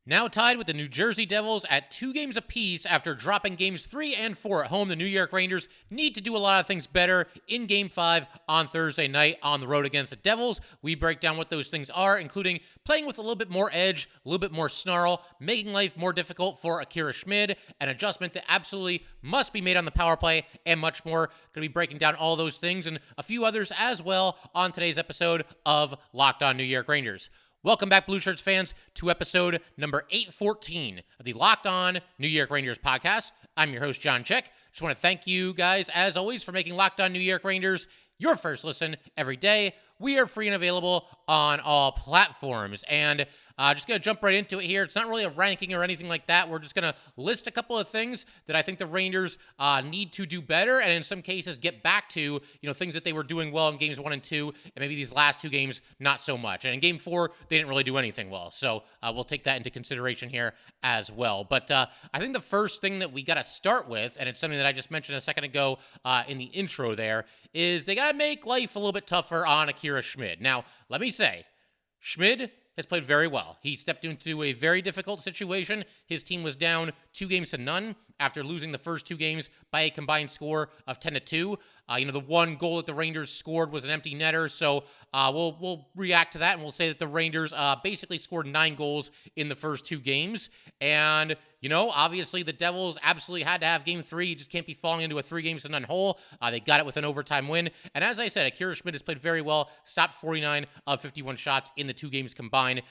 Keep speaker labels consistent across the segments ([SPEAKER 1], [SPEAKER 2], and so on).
[SPEAKER 1] Now tied with the New Jersey Devils at 2 games apiece after dropping games 3 and 4 at home, the New York Rangers need to do a lot of things better in Game 5 on Thursday night on the road against the Devils. We break down what those things are, including playing with a little bit more edge, a little bit more snarl, making life more difficult for Akira Schmid, an adjustment that absolutely must be made on the power play, and much more. Going to be breaking down all those things and a few others as well on today's episode of Locked On New York Rangers. Welcome back, Blue Shirts fans, to episode number 814 of the Locked On New York Rangers podcast. I'm your host, John Check. Just want to thank you guys, as always, for making Locked On New York Rangers your first listen every day. We are free and available on all platforms. And just going to jump right into it here. It's not really a ranking or anything like that. We're just going to list a couple of things that I think the Rangers need to do better, and in some cases get back to, things that they were doing well in games 1 and 2, and maybe these last 2 games, not so much. And in game 4, they didn't really do anything well. So we'll take that into consideration here as well. But I think the first thing that we got to start with, and it's something that I just mentioned a second ago in the intro there, is they got to make life a little bit tougher on Akira Schmid. Now, let me say, Schmid has played very well. He stepped into a very difficult situation. His team was down 2 games to none after losing the first 2 games by a combined score of 10-2. The one goal that the Rangers scored was an empty netter, so we'll react to that, and we'll say that the Rangers basically scored 9 goals in the first 2 games. And, obviously the Devils absolutely had to have game 3. You just can't be falling into a 3 games to none hole. They got it with an overtime win. And as I said, Akira Schmid has played very well, stopped 49 of 51 shots in the 2 games combined.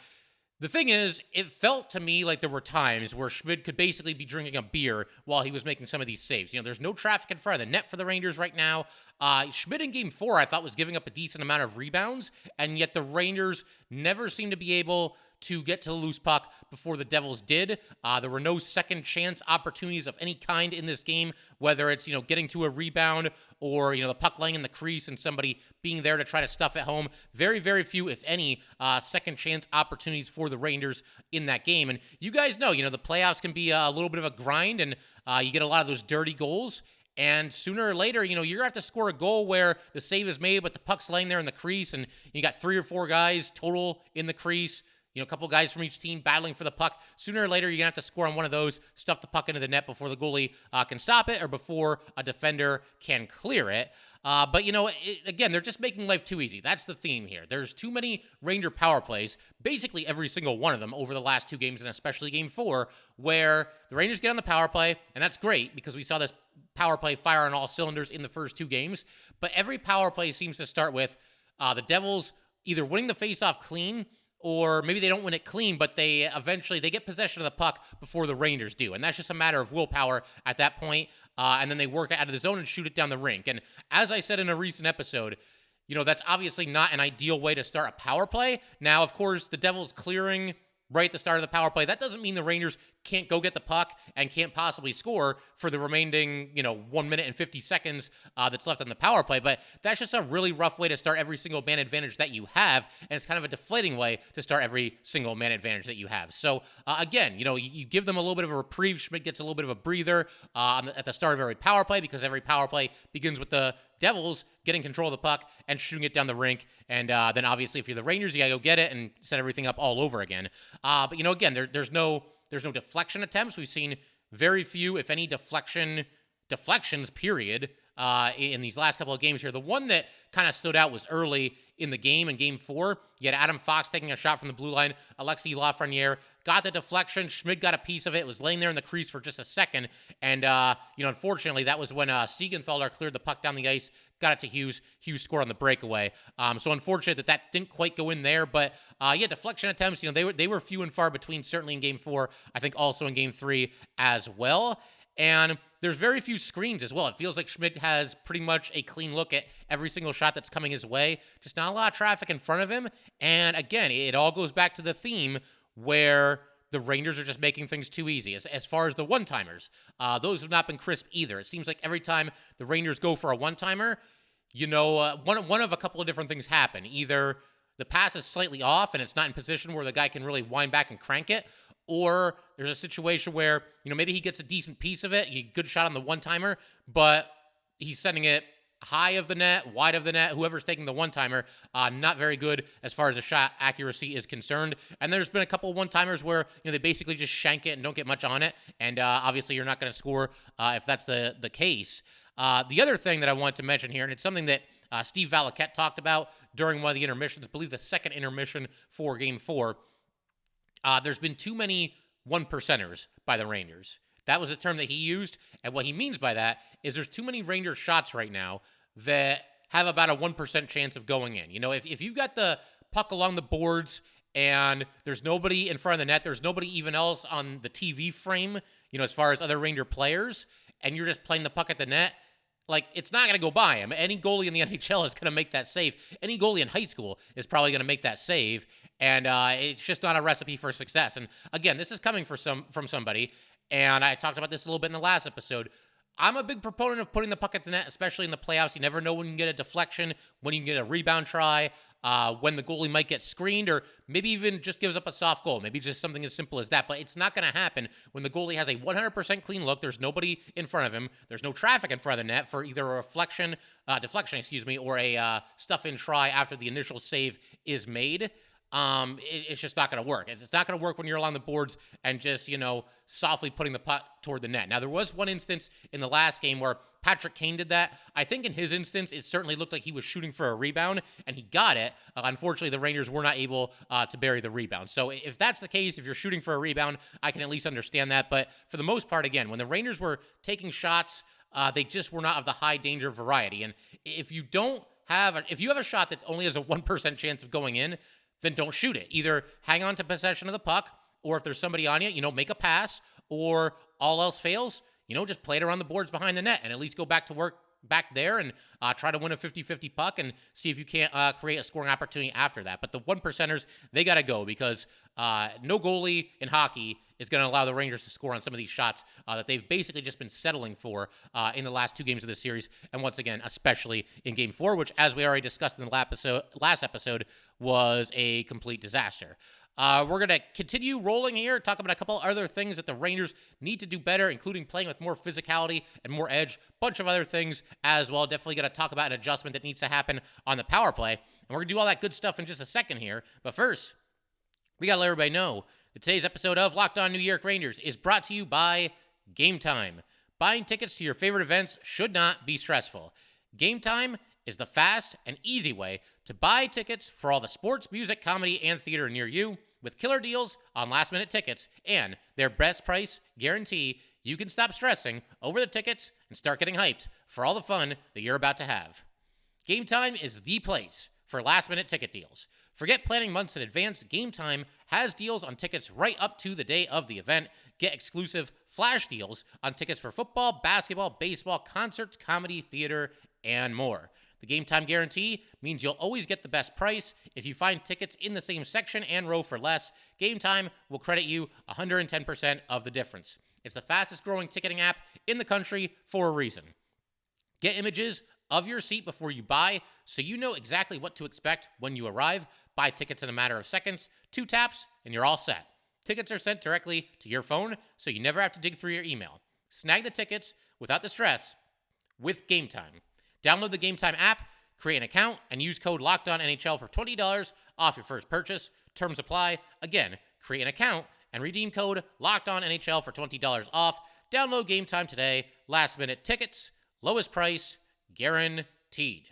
[SPEAKER 1] The thing is, it felt to me like there were times where Schmid could basically be drinking a beer while he was making some of these saves. There's no traffic in front of the net for the Rangers right now. Schmid in game 4, I thought, was giving up a decent amount of rebounds, and yet the Rangers never seemed to be able to get to the loose puck before the Devils did. There were no second chance opportunities of any kind in this game, whether it's, getting to a rebound or, the puck laying in the crease and somebody being there to try to stuff it home. Very, very few, if any, second chance opportunities for the Rangers in that game. And you guys know, the playoffs can be a little bit of a grind, and you get a lot of those dirty goals. And sooner or later, you're going to have to score a goal where the save is made, but the puck's laying there in the crease, and you got 3 or 4 guys total in the crease. A couple guys from each team battling for the puck. Sooner or later, you're going to have to score on one of those, stuff the puck into the net before the goalie can stop it or before a defender can clear it. But, again, they're just making life too easy. That's the theme here. There's too many Ranger power plays, basically every single one of them over the last 2 games, and especially game 4, where the Rangers get on the power play, and that's great because we saw this power play fire on all cylinders in the first 2 games. But every power play seems to start with the Devils either winning the faceoff clean, or maybe they don't win it clean, but they get possession of the puck before the Rangers do. And that's just a matter of willpower at that point. And then they work out of the zone and shoot it down the rink. And as I said in a recent episode, that's obviously not an ideal way to start a power play. Now, of course, the Devils clearing right at the start of the power play, that doesn't mean the Rangers can't go get the puck and can't possibly score for the remaining, 1 minute and 50 seconds that's left on the power play. But that's just a really rough way to start every single man advantage that you have. And it's kind of a deflating way to start every single man advantage that you have. So again, you give them a little bit of a reprieve. Schmidt gets a little bit of a breather at the start of every power play, because every power play begins with the Devils getting control of the puck and shooting it down the rink. And then obviously if you're the Rangers, you got to go get it and set everything up all over again. But again, there's no deflection attempts. We've seen very few, if any, deflections, period, in these last couple of games here. The one that kind of stood out was early in the game, in game 4. You had Adam Fox taking a shot from the blue line. Alexis Lafreniere got the deflection. Schmid got a piece of it. It was laying there in the crease for just a second. And, unfortunately, that was when Siegenthaler cleared the puck down the ice, got it to Hughes. Hughes scored on the breakaway. So unfortunate that didn't quite go in there. But, deflection attempts, they were few and far between, certainly in game 4. I think also in game 3 as well. And there's very few screens as well. It feels like Schmidt has pretty much a clean look at every single shot that's coming his way. Just not a lot of traffic in front of him. And again, it all goes back to the theme where the Rangers are just making things too easy. As far as the one-timers, those have not been crisp either. It seems like every time the Rangers go for a one-timer, one of a couple of different things happen. Either the pass is slightly off and it's not in position where the guy can really wind back and crank it, or there's a situation where, maybe he gets a decent piece of it, a good shot on the one-timer, but he's sending it high of the net, wide of the net, whoever's taking the one-timer, not very good as far as the shot accuracy is concerned. And there's been a couple of one-timers where, they basically just shank it and don't get much on it. And obviously you're not going to score if that's the case. The other thing that I want to mention here, and it's something that Steve Valiquette talked about during one of the intermissions, I believe the second intermission for Game 4, there's been too many one-percenters by the Rangers. That was a term that he used, and what he means by that is there's too many Rangers shots right now that have about a 1% chance of going in. If you've got the puck along the boards and there's nobody in front of the net, there's nobody even else on the TV frame, as far as other Ranger players, and you're just playing the puck at the net, it's not going to go by him. Any goalie in the NHL is going to make that save. Any goalie in high school is probably going to make that save, and it's just not a recipe for success. And again, this is coming from somebody, and I talked about this a little bit in the last episode. I'm a big proponent of putting the puck at the net, especially in the playoffs. You never know when you can get a deflection, when you can get a rebound try, when the goalie might get screened, or maybe even just gives up a soft goal. Maybe just something as simple as that. But it's not going to happen when the goalie has a 100% clean look. There's nobody in front of him. There's no traffic in front of the net for either a deflection, or a stuff-in try after the initial save is made. It's just not going to work. It's not going to work when you're along the boards and just, softly putting the puck toward the net. Now, there was one instance in the last game where Patrick Kane did that. I think in his instance, it certainly looked like he was shooting for a rebound, and he got it. Unfortunately, the Rangers were not able to bury the rebound. So if that's the case, if you're shooting for a rebound, I can at least understand that. But for the most part, again, when the Rangers were taking shots, they just were not of the high danger variety. And if you have a shot that only has a 1% chance of going in, then don't shoot it. Either hang on to possession of the puck, or if there's somebody on you, make a pass, or all else fails, just play it around the boards behind the net and at least go back to work back there and try to win a 50-50 puck and see if you can't create a scoring opportunity after that. But the one-percenters, they got to go because no goalie in hockey is going to allow the Rangers to score on some of these shots that they've basically just been settling for in the last two games of the series. And once again, especially in Game 4, which, as we already discussed in the last episode, was a complete disaster. We're going to continue rolling here, talk about a couple other things that the Rangers need to do better, including playing with more physicality and more edge, bunch of other things as well. Definitely going to talk about an adjustment that needs to happen on the power play. And we're going to do all that good stuff in just a second here. But first, we got to let everybody know that today's episode of Locked On New York Rangers is brought to you by Gametime. Buying tickets to your favorite events should not be stressful. Gametime is the fast and easy way to buy tickets for all the sports, music, comedy, and theater near you. With killer deals on last-minute tickets and their best price guarantee, you can stop stressing over the tickets and start getting hyped for all the fun that you're about to have. Gametime is the place for last-minute ticket deals. Forget planning months in advance. Gametime has deals on tickets right up to the day of the event. Get exclusive flash deals on tickets for football, basketball, baseball, concerts, comedy, theater, and more. The Gametime guarantee means you'll always get the best price. If you find tickets in the same section and row for less, Gametime will credit you 110% of the difference. It's the fastest growing ticketing app in the country for a reason. Get images of your seat before you buy so you know exactly what to expect when you arrive. Buy tickets in a matter of seconds, 2 taps, and you're all set. Tickets are sent directly to your phone so you never have to dig through your email. Snag the tickets without the stress with Gametime. Download the Gametime app, create an account, and use code LOCKEDONNHL for $20 off your first purchase. Terms apply. Again, create an account and redeem code LOCKEDONNHL for $20 off. Download Gametime today. Last-minute tickets, lowest price, guaranteed.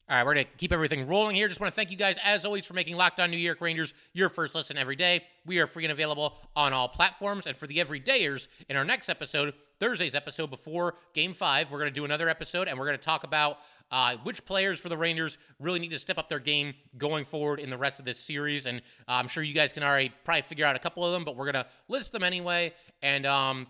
[SPEAKER 1] All right, we're going to keep everything rolling here. Just want to thank you guys, as always, for making Locked On New York Rangers your first listen every day. We are free and available on all platforms. And for the everydayers, in our next episode, Thursday's episode before Game 5, we're going to do another episode, and we're going to talk about which players for the Rangers really need to step up their game going forward in the rest of this series. And I'm sure you guys can already probably figure out a couple of them, but we're going to list them anyway and,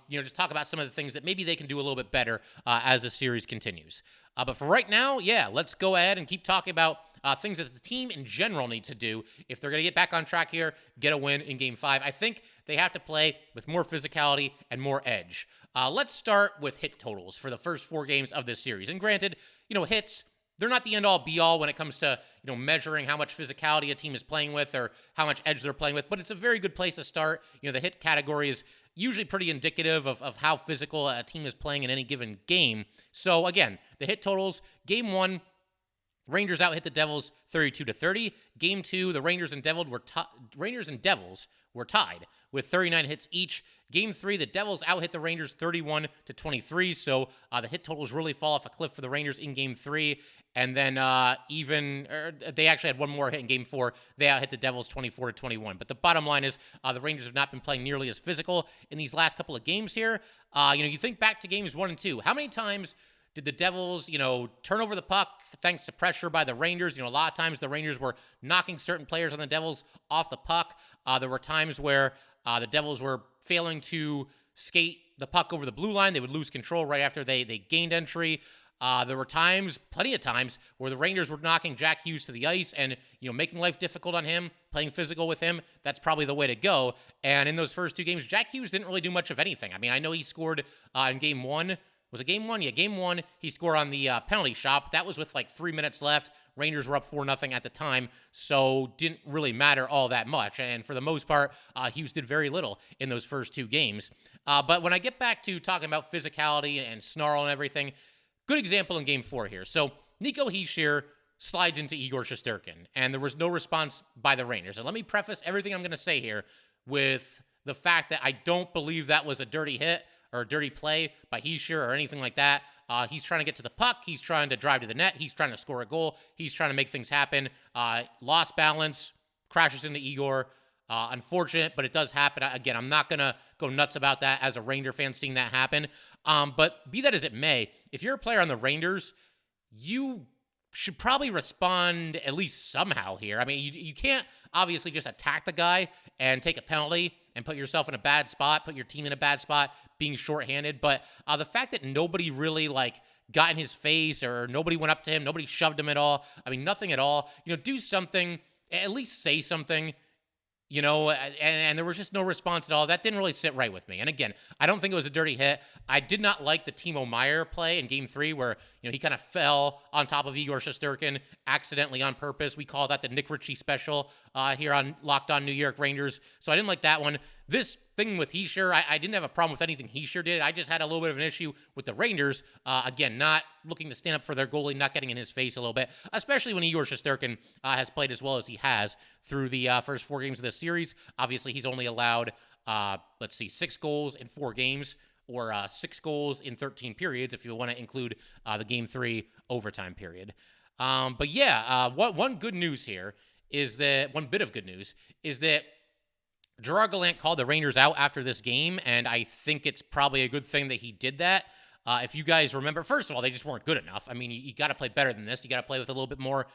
[SPEAKER 1] just talk about some of the things that maybe they can do a little bit better as the series continues. But for right now, let's go ahead and keep talking about things that the team in general need to do if they're going to get back on track here, get a win in Game 5. I think they have to play with more physicality and more edge. Let's start with hit totals for the first 4 games of this series. And granted, hits, they're not the end-all, be-all when it comes to, measuring how much physicality a team is playing with or how much edge they're playing with, but it's a very good place to start. The hit category is usually pretty indicative of how physical a team is playing in any given game. So, again, the hit totals, Game 1, Rangers out hit the Devils 32-30. Game 2, the Rangers and Devils were tied with 39 hits each. Game 3, the Devils out hit the Rangers 31-23. So the hit totals really fall off a cliff for the Rangers in Game 3. And then they actually had one more hit in Game 4. They out hit the Devils 24-21. But the bottom line is the Rangers have not been playing nearly as physical in these last couple of games here. You think back to games 1 and 2. How many times did the Devils, turn over the puck thanks to pressure by the Rangers? A lot of times the Rangers were knocking certain players on the Devils off the puck. There were times where the Devils were failing to skate the puck over the blue line. They would lose control right after they gained entry. There were plenty of times, where the Rangers were knocking Jack Hughes to the ice and, making life difficult on him, playing physical with him. That's probably the way to go. And in those first 2 games, Jack Hughes didn't really do much of anything. I mean, I know he scored in Game 1. Was it Game 1? Yeah, Game 1, he scored on the penalty shot. That was with 3 minutes left. Rangers were up 4-0 at the time, so didn't really matter all that much. And for the most part, Hughes did very little in those first 2 games. But when I get back to talking about physicality and snarl and everything, good example in Game 4 here. So Nico Hischier slides into Igor Shesterkin, and there was no response by the Rangers. And let me preface everything I'm going to say here with the fact that I don't believe that was a dirty hit or a dirty play by Hischier or anything like that. He's trying to get to the puck. He's trying to drive to the net. He's trying to score a goal. He's trying to make things happen. Lost balance, crashes into Igor. Unfortunate, but it does happen. Again, I'm not going to go nuts about that as a Ranger fan seeing that happen. But be that as it may, if you're a player on the Rangers, you should probably respond at least somehow here. I mean, you can't obviously just attack the guy and take a penalty and put yourself in a bad spot, put your team in a bad spot, being shorthanded. But the fact that nobody really got in his face or nobody went up to him, nobody shoved him at all. I mean, nothing at all. Do something, at least say something. And there was just no response at all. That didn't really sit right with me. And again, I don't think it was a dirty hit. I did not like the Timo Meier play in Game 3 where, he kind of fell on top of Igor Shesterkin accidentally on purpose. We call that the Nick Ritchie special here on Locked On New York Rangers. So I didn't like that one. This thing with Hischier, I didn't have a problem with anything Hischier did. I just had a little bit of an issue with the Rangers. Again, not looking to stand up for their goalie, not getting in his face a little bit, especially when Igor Shesterkin has played as well as he has through the first 4 games of this series. Obviously, he's only allowed, 6 goals in 4 games, or 6 goals in 13 periods, if you want to include the Game 3 overtime period. One bit of good news is that Gerard Gallant called the Rangers out after this game, and I think it's probably a good thing that he did that. If you guys remember, first of all, they just weren't good enough. I mean, you got to play better than this. You got to play with a little bit more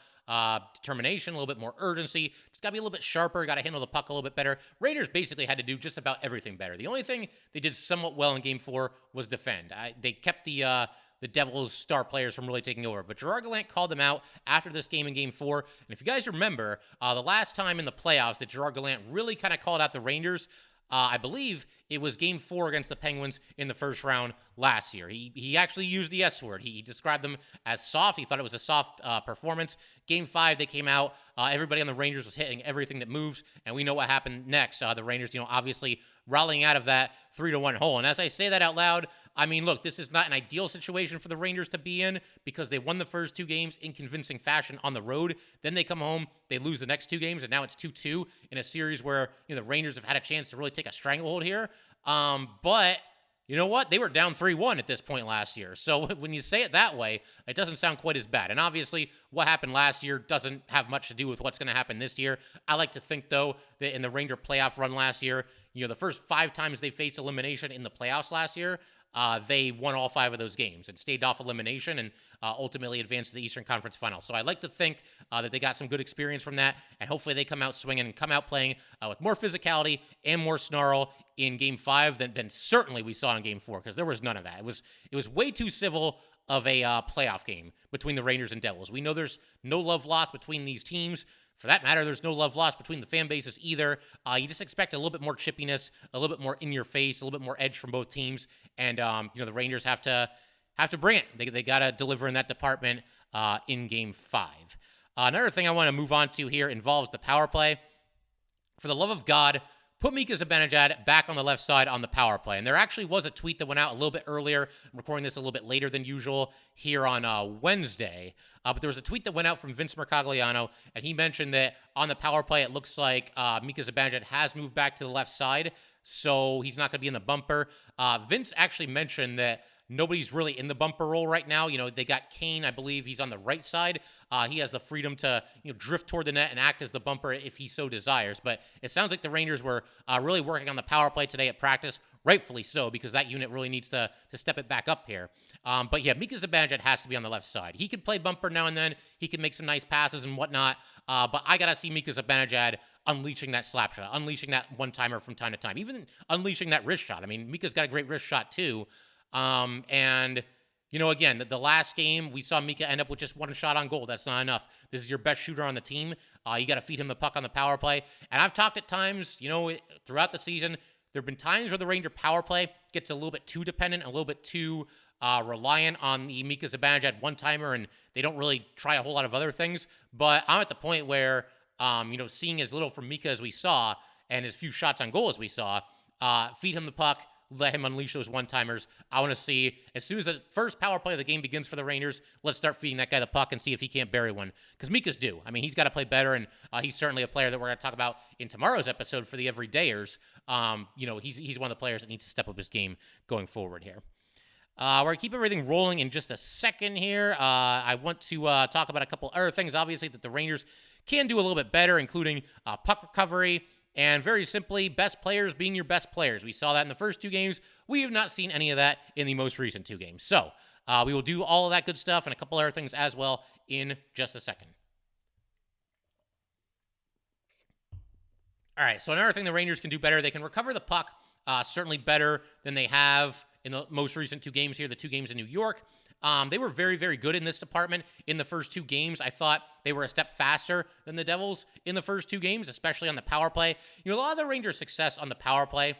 [SPEAKER 1] determination, a little bit more urgency. Just got to be a little bit sharper. Got to handle the puck a little bit better. Rangers basically had to do just about everything better. The only thing they did somewhat well in Game 4 was defend. They kept the Devils' star players from really taking over. But Gerard Gallant called them out after this game in Game 4. And if you guys remember, the last time in the playoffs that Gerard Gallant really kind of called out the Rangers, I believe it was Game 4 against the Penguins in the first round last year. He actually used the S word. He described them as soft. He thought it was a soft performance. Game 5, they came out. Everybody on the Rangers was hitting everything that moves, and we know what happened next. The Rangers, obviously rallying out of that 3-1 hole. And as I say that out loud, I mean, look, this is not an ideal situation for the Rangers to be in because they won the first 2 games in convincing fashion on the road. Then they come home, they lose the next 2 games, and now it's 2-2 in a series where the Rangers have had a chance to really take a stranglehold here. But you know what? They were down 3-1 at this point last year. So when you say it that way, it doesn't sound quite as bad. And obviously, what happened last year doesn't have much to do with what's going to happen this year. I like to think, though, that in the Ranger playoff run last year, the first 5 times they faced elimination in the playoffs last year, they won all 5 of those games and stayed off elimination and ultimately advanced to the Eastern Conference Finals. So I like to think that they got some good experience from that, and hopefully they come out swinging and come out playing with more physicality and more snarl in Game 5 than certainly we saw in Game 4, because there was none of that. It was way too civil of a playoff game between the Rangers and Devils. We know there's no love lost between these teams. For that matter, there's no love lost between the fan bases either. You just expect a little bit more chippiness, a little bit more in your face, a little bit more edge from both teams. And, the Rangers have to have to bring it. They got to deliver in that department in Game 5. Another thing I want to move on to here involves the power play. For the love of God, put Mika Zibanejad back on the left side on the power play. And there actually was a tweet that went out a little bit earlier. I'm recording this a little bit later than usual here on Wednesday. But there was a tweet that went out from Vince Mercogliano, and he mentioned that on the power play, it looks like Mika Zibanejad has moved back to the left side, so he's not going to be in the bumper. Vince actually mentioned that nobody's really in the bumper role right now. They got Kane, I believe he's on the right side. He has the freedom to, drift toward the net and act as the bumper if he so desires. But it sounds like the Rangers were really working on the power play today at practice, rightfully so, because that unit really needs to step it back up here. But yeah, Mika Zibanejad has to be on the left side. He can play bumper now and then. He can make some nice passes and whatnot. But I got to see Mika Zibanejad unleashing that slap shot, unleashing that one-timer from time to time, even unleashing that wrist shot. I mean, Mika's got a great wrist shot too. And again, the last game, we saw Mika end up with just one shot on goal. That's not enough. This is your best shooter on the team. You got to feed him the puck on the power play. And I've talked at times, throughout the season, there have been times where the Ranger power play gets a little bit too dependent, a little bit too reliant on the Mika Zibanejad one-timer, and they don't really try a whole lot of other things. But I'm at the point where, seeing as little from Mika as we saw, and as few shots on goal as we saw, feed him the puck, let him unleash those one-timers. I want to see, as soon as the first power play of the game begins for the Rangers, let's start feeding that guy the puck and see if he can't bury one. Because Mika's due. I mean, he's got to play better, and he's certainly a player that we're going to talk about in tomorrow's episode for the everydayers. He's one of the players that needs to step up his game going forward here. We're going to keep everything rolling in just a second here. I want to talk about a couple other things, obviously, that the Rangers can do a little bit better, including puck recovery, and very simply, best players being your best players. We saw that in the first 2 games. We have not seen any of that in the most recent 2 games. So we will do all of that good stuff and a couple other things as well in just a second. All right, so another thing the Rangers can do better, they can recover the puck certainly better than they have in the most recent 2 games here, the 2 games in New York. They were very, very good in this department in the first 2 games. I thought they were a step faster than the Devils in the first 2 games, especially on the power play. A lot of the Rangers' success on the power play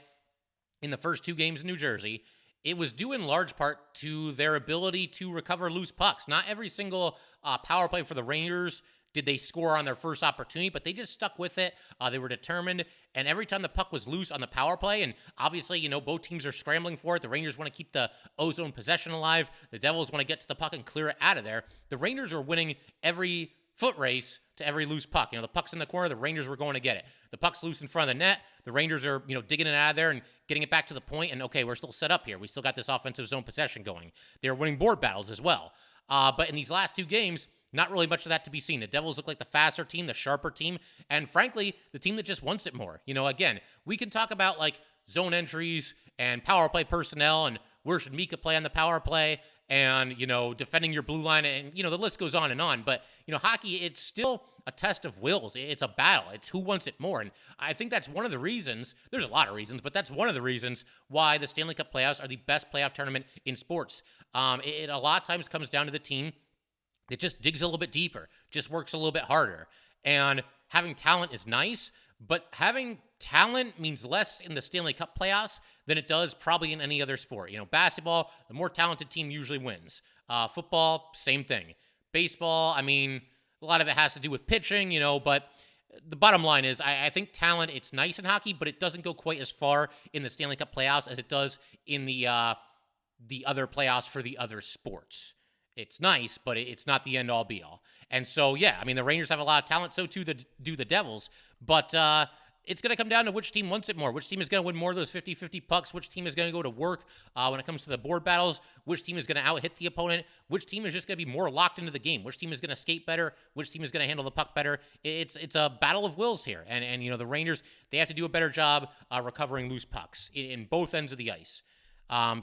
[SPEAKER 1] in the first 2 games in New Jersey, it was due in large part to their ability to recover loose pucks. Not every single power play for the Rangers did they score on their first opportunity, but they just stuck with it. They were determined, and every time the puck was loose on the power play, and obviously, both teams are scrambling for it. The Rangers want to keep the ozone possession alive. The Devils want to get to the puck and clear it out of there. The Rangers are winning every foot race to every loose puck. The puck's in the corner, the Rangers were going to get it. The puck's loose in front of the net, the Rangers are, digging it out of there and getting it back to the point, and okay, we're still set up here. We still got this offensive zone possession going. They're winning board battles as well. But in these last 2 games, not really much of that to be seen. The Devils look like the faster team, the sharper team, and frankly, the team that just wants it more. Again, we can talk about like zone entries and power play personnel and where should Mika play on the power play and, defending your blue line and, the list goes on and on. But, hockey, it's still a test of wills. It's a battle. It's who wants it more. And I think that's one of the reasons, there's a lot of reasons, but that's one of the reasons why the Stanley Cup playoffs are the best playoff tournament in sports. It a lot of times comes down to the team that just digs a little bit deeper, just works a little bit harder. And having talent is nice, but having talent means less in the Stanley Cup playoffs than it does probably in any other sport. Basketball, the more talented team usually wins. Football, same thing. Baseball, I mean, a lot of it has to do with pitching, but the bottom line is I think talent, it's nice in hockey, but it doesn't go quite as far in the Stanley Cup playoffs as it does in the other playoffs for the other sports. It's nice, but it's not the end-all, be-all. And so, yeah, I mean, the Rangers have a lot of talent, so too do the Devils. But it's going to come down to which team wants it more. Which team is going to win more of those 50-50 pucks. Which team is going to go to work when it comes to the board battles. Which team is going to out-hit the opponent. Which team is just going to be more locked into the game. Which team is going to skate better. Which team is going to handle the puck better. It's a battle of wills here. And the Rangers, they have to do a better job recovering loose pucks in both ends of the ice.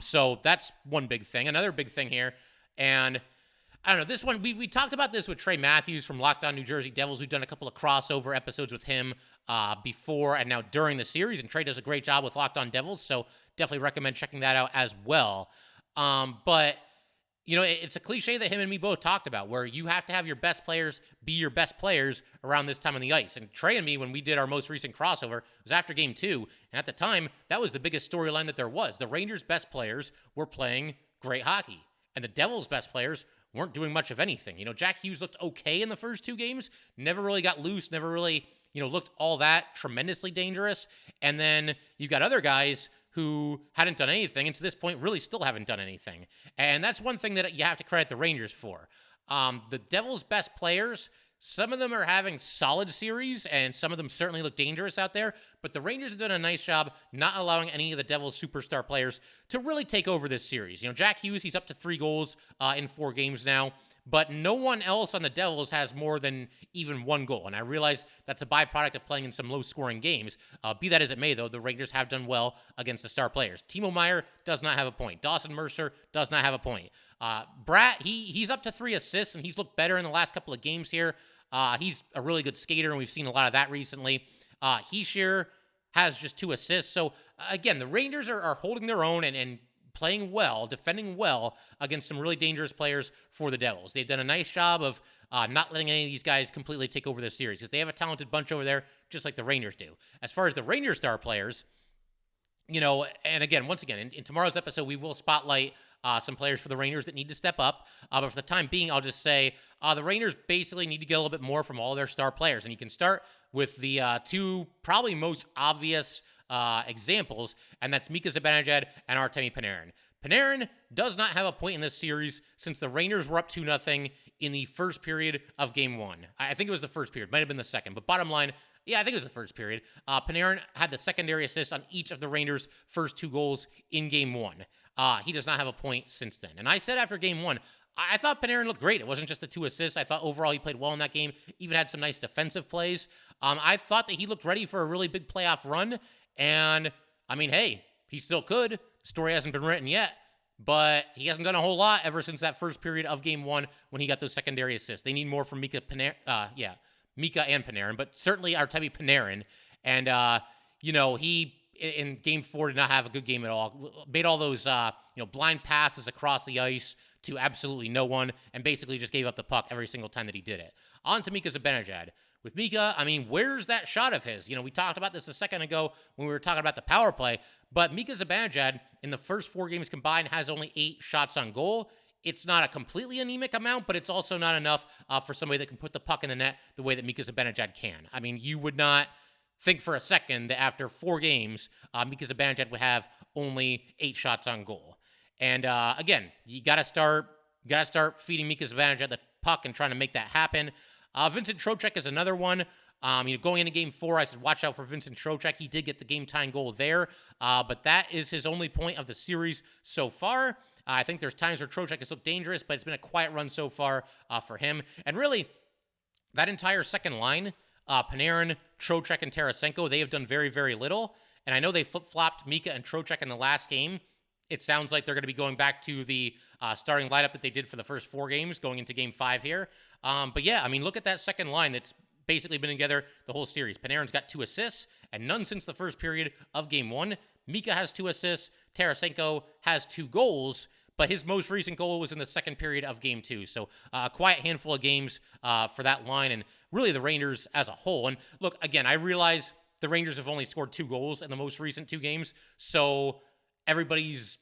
[SPEAKER 1] So that's one big thing. Another big thing here, and I don't know, this one, we talked about this with Trey Matthews from Locked On New Jersey Devils. We've done a couple of crossover episodes with him before and now during the series, and Trey does a great job with Locked On Devils, so definitely recommend checking that out as well. But, it's a cliche that him and me both talked about, where you have to have your best players be your best players around this time on the ice. And Trey and me, when we did our most recent crossover, it was after Game 2, and at the time, that was the biggest storyline that there was. The Rangers' best players were playing great hockey. And the Devils' best players weren't doing much of anything. Jack Hughes looked okay in the first 2 games, never really got loose, never really, looked all that tremendously dangerous. And then you've got other guys who hadn't done anything, and to this point really still haven't done anything. And that's one thing that you have to credit the Rangers for. The Devils' best players, some of them are having solid series, and some of them certainly look dangerous out there, but the Rangers have done a nice job not allowing any of the Devils' superstar players to really take over this series. Jack Hughes, he's up to 3 goals in 4 games now, but no one else on the Devils has more than even 1 goal, and I realize that's a byproduct of playing in some low-scoring games. Be that as it may, though, the Rangers have done well against the star players. Timo Meier does not have a point. Dawson Mercer does not have a point. Bratt, he's up to 3 assists, and he's looked better in the last couple of games here. He's a really good skater, and we've seen a lot of that recently. Heischer has just 2 assists. So, again, the Rangers are holding their own and playing well, defending well against some really dangerous players for the Devils. They've done a nice job of not letting any of these guys completely take over this series because they have a talented bunch over there, just like the Rangers do. As far as the Rangers star players, and again, once again, in tomorrow's episode, we will spotlight some players for the Rangers that need to step up. But for the time being, I'll just say the Rangers basically need to get a little bit more from all their star players. And you can start with the 2 probably most obvious examples, and that's Mika Zibanejad and Artemi Panarin. Panarin does not have a point in this series since the Rangers were up 2-0 in the first period of Game 1. I think it was the first period. Might have been the second. But bottom line, yeah, I think it was the first period. Panarin had the secondary assist on each of the Rangers' first 2 goals in Game 1. He does not have a point since then. And I said after Game 1, I thought Panarin looked great. It wasn't just the 2 assists. I thought overall he played well in that game, even had some nice defensive plays. I thought that he looked ready for a really big playoff run. And, I mean, hey, he still could. The story hasn't been written yet. But he hasn't done a whole lot ever since that first period of Game 1 when he got those secondary assists. They need more from Mika and Panarin, but certainly Artemi Panarin. And, he in Game 4 did not have a good game at all. Made all those, blind passes across the ice to absolutely no one and basically just gave up the puck every single time that he did it. On to Mika Zibanejad. With Mika, I mean, where's that shot of his? We talked about this a second ago when we were talking about the power play, but Mika Zibanejad in the first 4 games combined has only 8 shots on goal. It's not a completely anemic amount, but it's also not enough for somebody that can put the puck in the net the way that Mika Zibanejad can. I mean, you would not think for a second that after 4 games, Mika Zibanejad would have only 8 shots on goal. And again, you got to start feeding Mika Zibanejad the puck and trying to make that happen. Vincent Trocheck is another one. Going into Game 4, I said watch out for Vincent Trocheck. He did get the game-tying goal there, but that is his only point of the series so far. I think there's times where Trocheck has looked dangerous, but it's been a quiet run so far for him. And really, that entire second line, Panarin, Trocheck, and Tarasenko, they have done very, very little. And I know they flip-flopped Mika and Trocheck in the last game. It sounds like they're going to be going back to the starting lineup that they did for the first 4 games going into Game 5 here. But yeah, I mean, look at that second line that's basically been together the whole series. Panarin's got 2 assists, and none since the first period of Game 1. Mika has 2 assists. Tarasenko has 2 goals, but his most recent goal was in the second period of Game 2. So a quiet handful of games for that line, and really the Rangers as a whole. And look, again, I realize the Rangers have only scored 2 goals in the most recent 2 games, so everybody's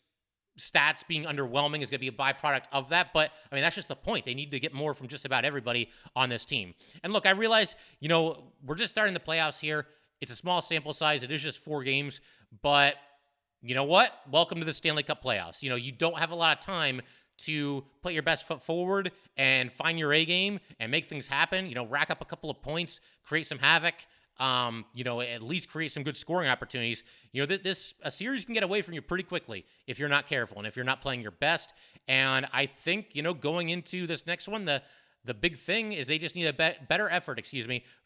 [SPEAKER 1] stats being underwhelming is going to be a byproduct of that. But, I mean, that's just the point. They need to get more from just about everybody on this team. And look, I realize, we're just starting the playoffs here. It's a small sample size. It is just 4 games. But you know what? Welcome to the Stanley Cup playoffs. You don't have a lot of time to put your best foot forward and find your A game and make things happen. Rack up a couple of points, create some havoc. At least create some good scoring opportunities. A series can get away from you pretty quickly if you're not careful and if you're not playing your best. And I think, going into this next one, the big thing is they just need a better effort,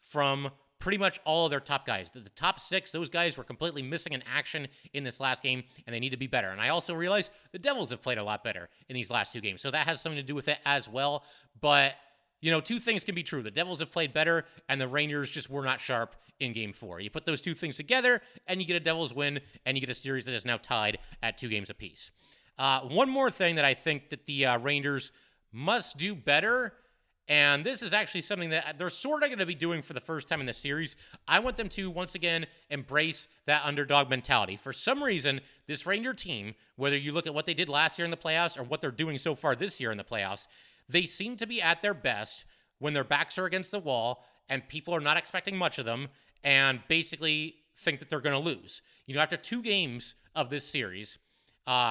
[SPEAKER 1] from pretty much all of their top guys. The top 6, those guys were completely missing in action in this last game, and they need to be better. And I also realize the Devils have played a lot better in these last 2 games, so that has something to do with it as well. But 2 things can be true. The Devils have played better, and the Rangers just were not sharp in Game 4. You put those 2 things together, and you get a Devils win, and you get a series that is now tied at 2 games apiece. One more thing that I think that the Rangers must do better, And this is actually something that they're sort of going to be doing for the first time in the series. I want them to, once again, embrace that underdog mentality. For some reason, this Ranger team, whether you look at what they did last year in the playoffs or what they're doing so far this year in the playoffs, they seem to be at their best when their backs are against the wall and people are not expecting much of them and basically think that they're going to lose. After 2 games of this series,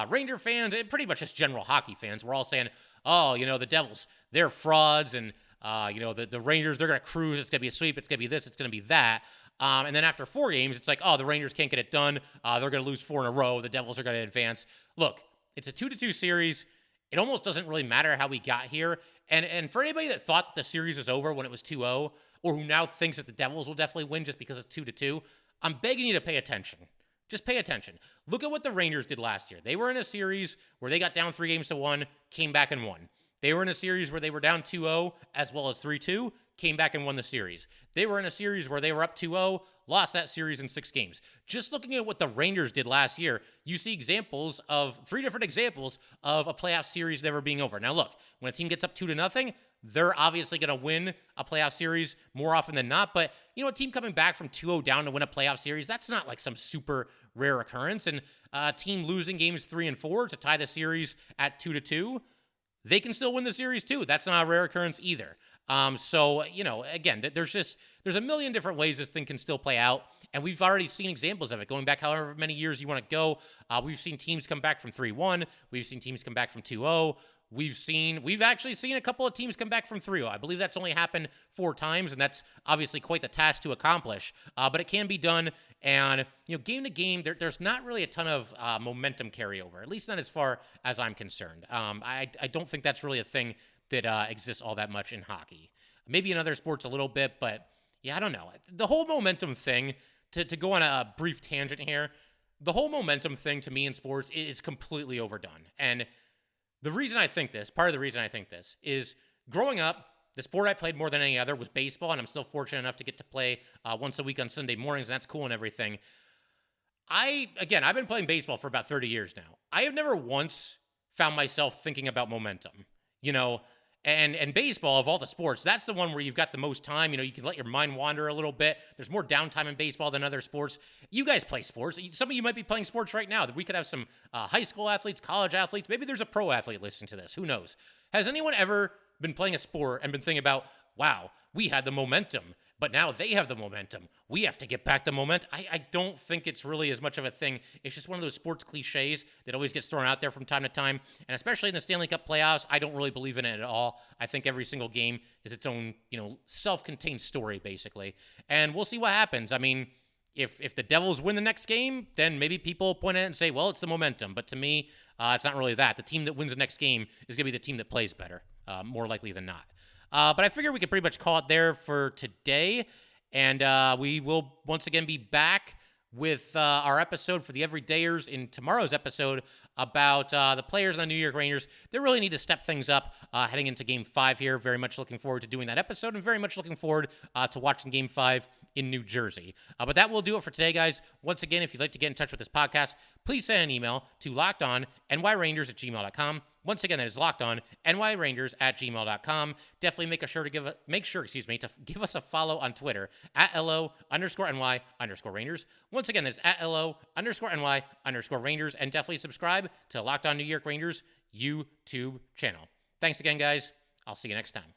[SPEAKER 1] Ranger fans, and pretty much just general hockey fans, we're all saying, oh, the Devils, they're frauds, and, the Rangers, they're going to cruise, it's going to be a sweep, it's going to be this, it's going to be that. And then after 4 games, it's like, oh, the Rangers can't get it done, they're going to lose 4 in a row, the Devils are going to advance. Look, it's a 2-2 series. It almost doesn't really matter how we got here. And for anybody that thought that the series was over when it was 2-0, or who now thinks that the Devils will definitely win just because it's 2-2, I'm begging you to pay attention. Just pay attention. Look at what the Rangers did last year. They were in a series where they got down 3-1, came back and won. They were in a series where they were down 2-0 as well as 3-2, came back and won the series. They were in a series where they were up 2-0, lost that series in 6 games. Just looking at what the Rangers did last year, you see 3 different examples of a playoff series never being over. Now look, when a team gets up 2-0, they're obviously going to win a playoff series more often than not. But, a team coming back from 2-0 down to win a playoff series, that's not like some super rare occurrence. And a team losing games 3 and 4 to tie the series at 2-2, they can still win the series too. That's not a rare occurrence either. So, again, there's a million different ways this thing can still play out. And we've already seen examples of it going back however many years you want to go. We've seen teams come back from 3-1. We've seen teams come back from 2-0. We've actually seen a couple of teams come back from 3-0. I believe that's only happened 4 times, and that's obviously quite the task to accomplish. But it can be done, and game to game, there's not really a ton of momentum carryover, at least not as far as I'm concerned. I don't think that's really a thing that exists all that much in hockey. Maybe in other sports a little bit, but yeah, I don't know. The whole momentum thing, to go on a brief tangent here, the whole momentum thing to me in sports is completely overdone. And part of the reason I think this is growing up, the sport I played more than any other was baseball, and I'm still fortunate enough to get to play once a week on Sunday mornings, and that's cool and everything. I've been playing baseball for about 30 years now. I have never once found myself thinking about momentum, and baseball, of all the sports, that's the one where you've got the most time. You can let your mind wander a little bit. There's more downtime in baseball than other sports. You guys play sports. Some of you might be playing sports right now. We could have some high school athletes, college athletes. Maybe there's a pro athlete listening to this. Who knows? Has anyone ever been playing a sport and been thinking about, wow, we had the momentum, but now they have the momentum. We have to get back the momentum. I don't think it's really as much of a thing. It's just one of those sports cliches that always gets thrown out there from time to time. And especially in the Stanley Cup playoffs, I don't really believe in it at all. I think every single game is its own, self-contained story, basically. And we'll see what happens. I mean, if the Devils win the next game, then maybe people point at it and say, well, it's the momentum. But to me, it's not really that. The team that wins the next game is going to be the team that plays better, more likely than not. But I figure we could pretty much call it there for today. And we will once again be back with our episode for the Everydayers in tomorrow's episode about the players on the New York Rangers. They really need to step things up heading into Game 5 here. Very much looking forward to doing that episode and very much looking forward to watching Game 5 in New Jersey. But that will do it for today, guys. Once again, if you'd like to get in touch with this podcast, please send an email to lockedonnyrangers@gmail.com. Once again, that is lockedonnyrangers@gmail.com. Definitely make sure to give us a follow on Twitter at @LO_NY_Rangers. Once again, that's at @LO_NY_Rangers. And definitely subscribe to Locked On New York Rangers YouTube channel. Thanks again, guys. I'll see you next time.